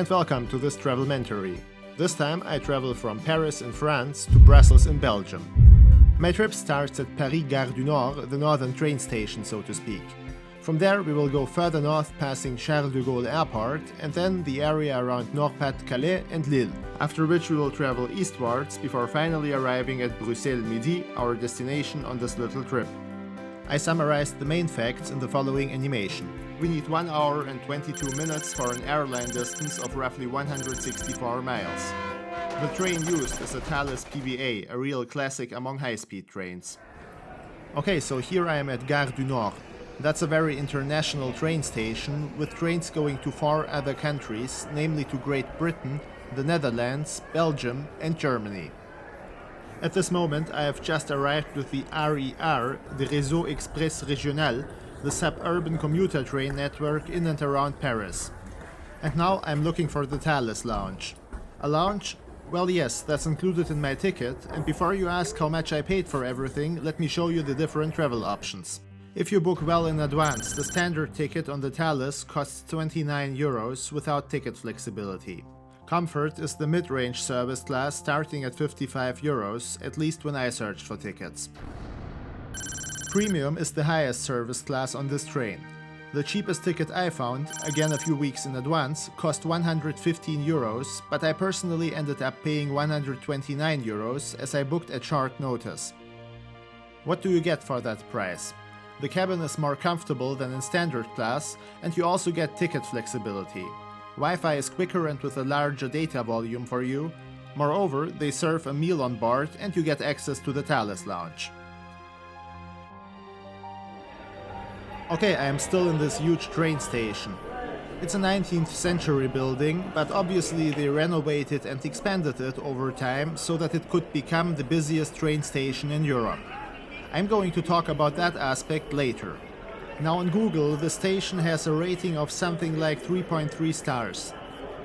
and welcome to this travelmentary. This time I travel from Paris in France to Brussels in Belgium. My trip starts at Paris Gare du Nord, the northern train station so to speak. From there we will go further north passing Charles de Gaulle Airport and then the area around Nord-Pas-de-Calais and Lille, after which we will travel eastwards before finally arriving at Bruxelles-Midi, our destination on this little trip. I summarized the main facts in the following animation. We need 1 hour and 22 minutes for an airline distance of roughly 164 miles. The train used is a Thalys PBA, a real classic among high-speed trains. Okay, so here I am at Gare du Nord. That's a very international train station with trains going to 4 other countries, namely to Great Britain, the Netherlands, Belgium and Germany. At this moment I have just arrived with the RER, the Réseau Express Régional, the suburban commuter train network in and around Paris. And now I'm looking for the Thalys lounge. A lounge? Well yes, that's included in my ticket, and before you ask how much I paid for everything, let me show you the different travel options. If you book well in advance, the standard ticket on the Thalys costs 29 euros without ticket flexibility. Comfort is the mid-range service class starting at 55 euros, at least when I searched for tickets. Premium is the highest service class on this train. The cheapest ticket I found, again a few weeks in advance, cost 115 euros, but I personally ended up paying 129 euros as I booked at short notice. What do you get for that price? The cabin is more comfortable than in standard class, and you also get ticket flexibility. Wi-Fi is quicker and with a larger data volume for you. Moreover, they serve a meal on board and you get access to the Thalys lounge. Okay, I am still in this huge train station. It's a 19th century building, but obviously they renovated and expanded it over time so that it could become the busiest train station in Europe. I'm going to talk about that aspect later. Now on Google, the station has a rating of something like 3.3 stars.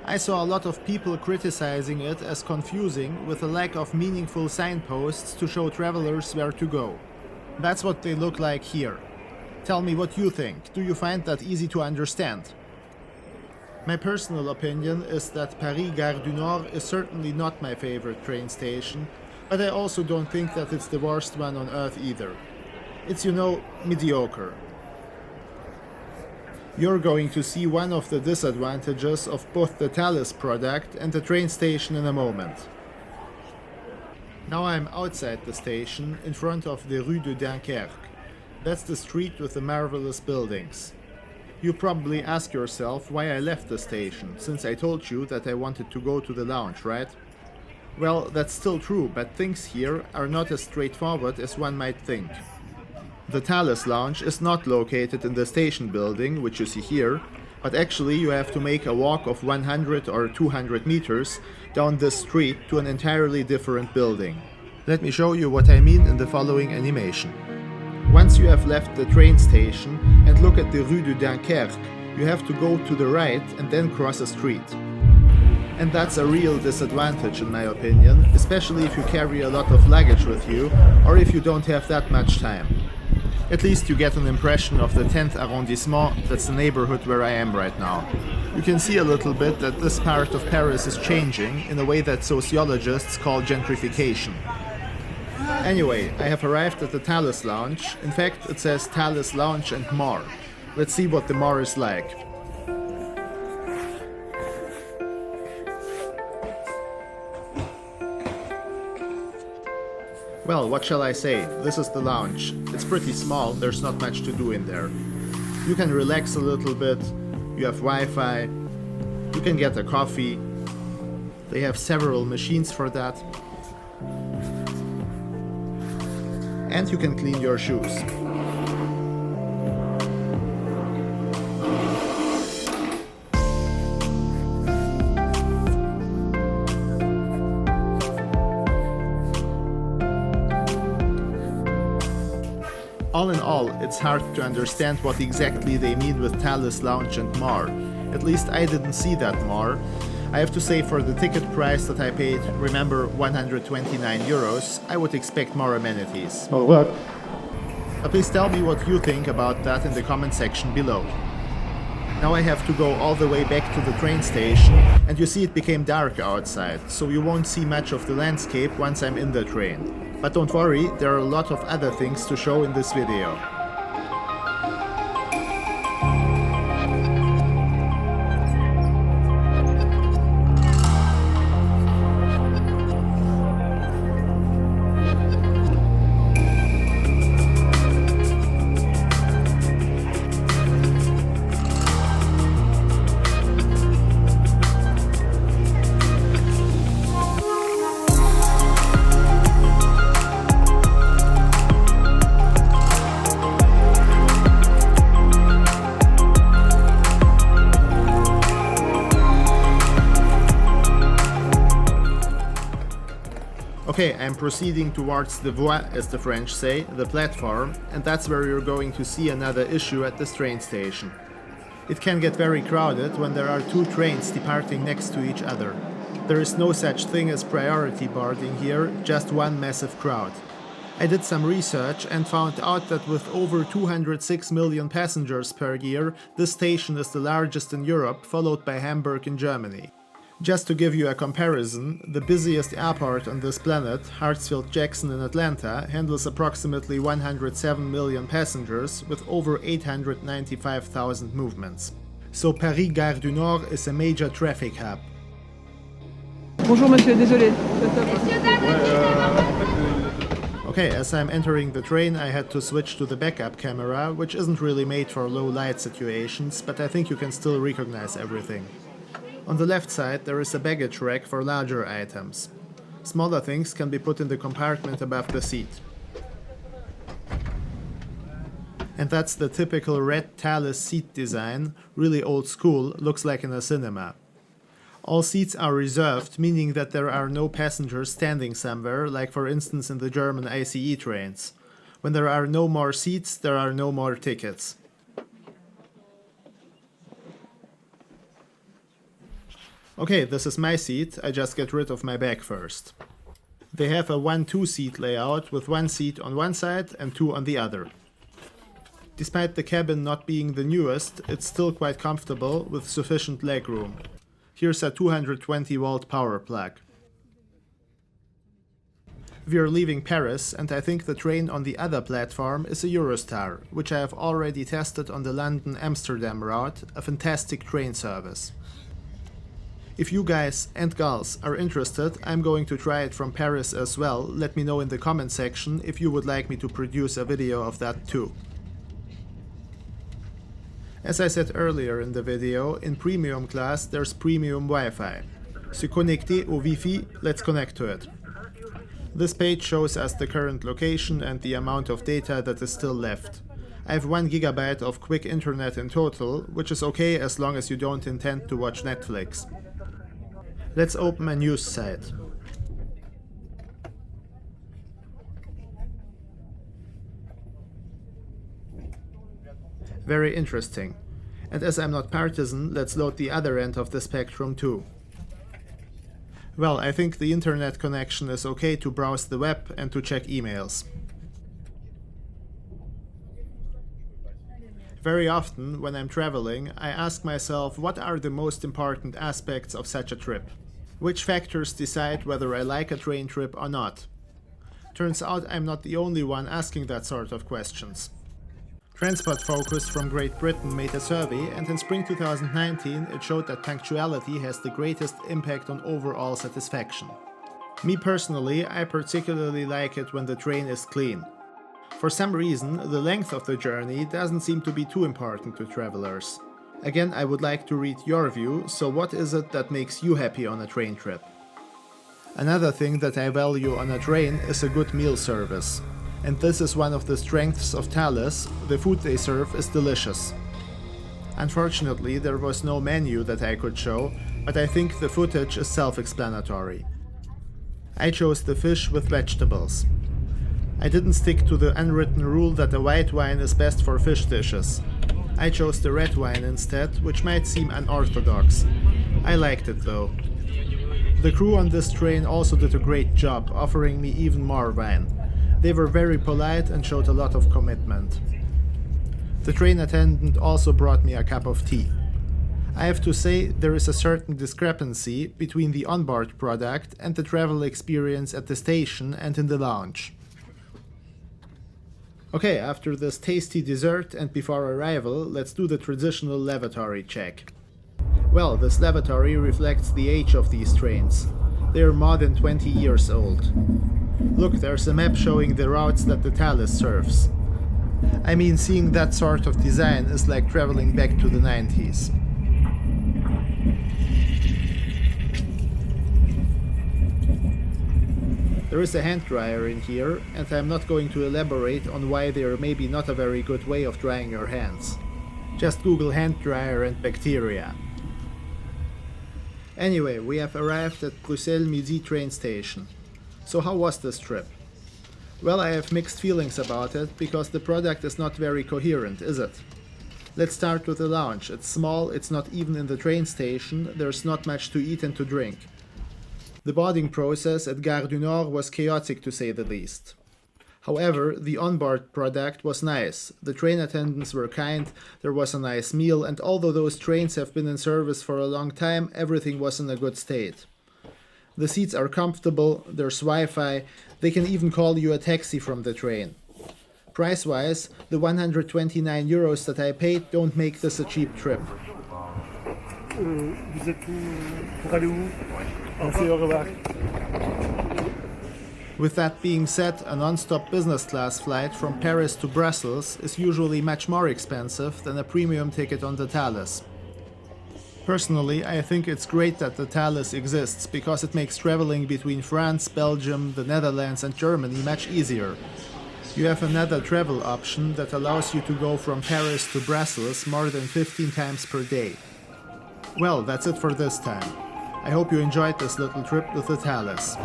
I saw a lot of people criticizing it as confusing with a lack of meaningful signposts to show travelers where to go. That's what they look like here. Tell me what you think. Do you find that easy to understand? My personal opinion is that Paris Gare du Nord is certainly not my favorite train station, but I also don't think that it's the worst one on earth either. It's, mediocre. You're going to see one of the disadvantages of both the Thalys product and the train station in a moment. Now I'm outside the station, in front of the Rue de Dunkerque. That's the street with the marvelous buildings. You probably ask yourself why I left the station, since I told you that I wanted to go to the lounge, right? Well, that's still true, but things here are not as straightforward as one might think. The Thalys lounge is not located in the station building, which you see here, but actually you have to make a walk of 100 or 200 meters down this street to an entirely different building. Let me show you what I mean in the following animation. Once you have left the train station and look at the Rue de Dunkerque, you have to go to the right and then cross a street. And that's a real disadvantage in my opinion, especially if you carry a lot of luggage with you or if you don't have that much time. At least you get an impression of the 10th arrondissement, that's the neighborhood where I am right now. You can see a little bit that this part of Paris is changing in a way that sociologists call gentrification. Anyway, I have arrived at the Thalys lounge. In fact, it says Thalys Lounge and more. Let's see what the more is like. Well, what shall I say? This is the lounge. It's pretty small, there's not much to do in there. You can relax a little bit, you have Wi-Fi, you can get a coffee. They have several machines for that. And you can clean your shoes. All in all, it's hard to understand what exactly they mean with Thalys Lounge and more. At least I didn't see that more. I have to say for the ticket price that I paid, remember 129 euros, I would expect more amenities. Au revoir. But please tell me what you think about that in the comment section below. Now I have to go all the way back to the train station, and you see it became dark outside, so you won't see much of the landscape once I'm in the train. But don't worry, there are a lot of other things to show in this video. Okay, I'm proceeding towards the voie, as the French say, the platform, and that's where you're going to see another issue at this train station. It can get very crowded when there are two trains departing next to each other. There is no such thing as priority boarding here, just one massive crowd. I did some research and found out that with over 206 million passengers per year, this station is the largest in Europe, followed by Hamburg in Germany. Just to give you a comparison, the busiest airport on this planet, Hartsfield-Jackson in Atlanta, handles approximately 107 million passengers with over 895,000 movements. So Paris Gare du Nord is a major traffic hub. Bonjour monsieur, désolé. Okay, as I'm entering the train, I had to switch to the backup camera, which isn't really made for low light situations, but I think you can still recognize everything. On the left side there is a baggage rack for larger items. Smaller things can be put in the compartment above the seat. And that's the typical red Thalys seat design, really old school, looks like in a cinema. All seats are reserved, meaning that there are no passengers standing somewhere, like for instance in the German ICE trains. When there are no more seats, there are no more tickets. Okay, this is my seat, I just get rid of my bag first. They have a 1-2 seat layout with one seat on one side and two on the other. Despite the cabin not being the newest, it's still quite comfortable with sufficient legroom. Here's a 220 volt power plug. We are leaving Paris, and I think the train on the other platform is a Eurostar, which I have already tested on the London-Amsterdam route, a fantastic train service. If you guys and gals are interested, I'm going to try it from Paris as well. Let me know in the comment section if you would like me to produce a video of that too. As I said earlier in the video, in premium class there's premium Wi-Fi. Se connecter au Wi-Fi, let's connect to it. This page shows us the current location and the amount of data that is still left. I have 1 GB of quick internet in total, which is okay as long as you don't intend to watch Netflix. Let's open a news site. Very interesting. And as I'm not partisan, let's load the other end of the spectrum too. Well, I think the internet connection is okay to browse the web and to check emails. Very often, when I'm traveling, I ask myself what are the most important aspects of such a trip? Which factors decide whether I like a train trip or not? Turns out I'm not the only one asking that sort of questions. Transport Focus from Great Britain made a survey, and in spring 2019 it showed that punctuality has the greatest impact on overall satisfaction. Me personally, I particularly like it when the train is clean. For some reason, the length of the journey doesn't seem to be too important to travelers. Again, I would like to read your view, so what is it that makes you happy on a train trip? Another thing that I value on a train is a good meal service. And this is one of the strengths of Thalys, the food they serve is delicious. Unfortunately, there was no menu that I could show, but I think the footage is self-explanatory. I chose the fish with vegetables. I didn't stick to the unwritten rule that a white wine is best for fish dishes. I chose the red wine instead, which might seem unorthodox. I liked it though. The crew on this train also did a great job, offering me even more wine. They were very polite and showed a lot of commitment. The train attendant also brought me a cup of tea. I have to say there is a certain discrepancy between the onboard product and the travel experience at the station and in the lounge. Okay, after this tasty dessert and before arrival, let's do the traditional lavatory check. Well, this lavatory reflects the age of these trains. They are more than 20 years old. Look, there's a map showing the routes that the Thalys serves. I mean, seeing that sort of design is like traveling back to the 90s. There is a hand dryer in here, and I'm not going to elaborate on why they are maybe not a very good way of drying your hands. Just Google hand dryer and bacteria. Anyway, we have arrived at Bruxelles-Midi train station. So how was this trip? Well, I have mixed feelings about it, because the product is not very coherent, is it? Let's start with the lounge. It's small, it's not even in the train station, there's not much to eat and to drink. The boarding process at Gare du Nord was chaotic to say the least. However, the onboard product was nice, the train attendants were kind, there was a nice meal, and although those trains have been in service for a long time, everything was in a good state. The seats are comfortable, there's Wi-Fi, they can even call you a taxi from the train. Price-wise, the 129 euros that I paid don't make this a cheap trip. Vous êtes où pour aller où? Au revoir. With that being said, a non-stop business class flight from Paris to Brussels is usually much more expensive than a premium ticket on the Thalys. Personally, I think it's great that the Thalys exists because it makes traveling between France, Belgium, the Netherlands and Germany much easier. You have another travel option that allows you to go from Paris to Brussels more than 15 times per day. Well, that's it for this time. I hope you enjoyed this little trip with the Thalys.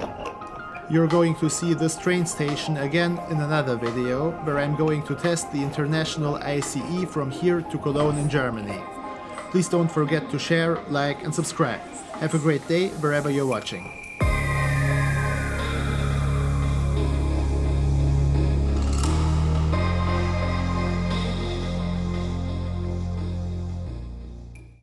You're going to see this train station again in another video, where I'm going to test the international ICE from here to Cologne in Germany. Please don't forget to share, like and subscribe. Have a great day wherever you're watching.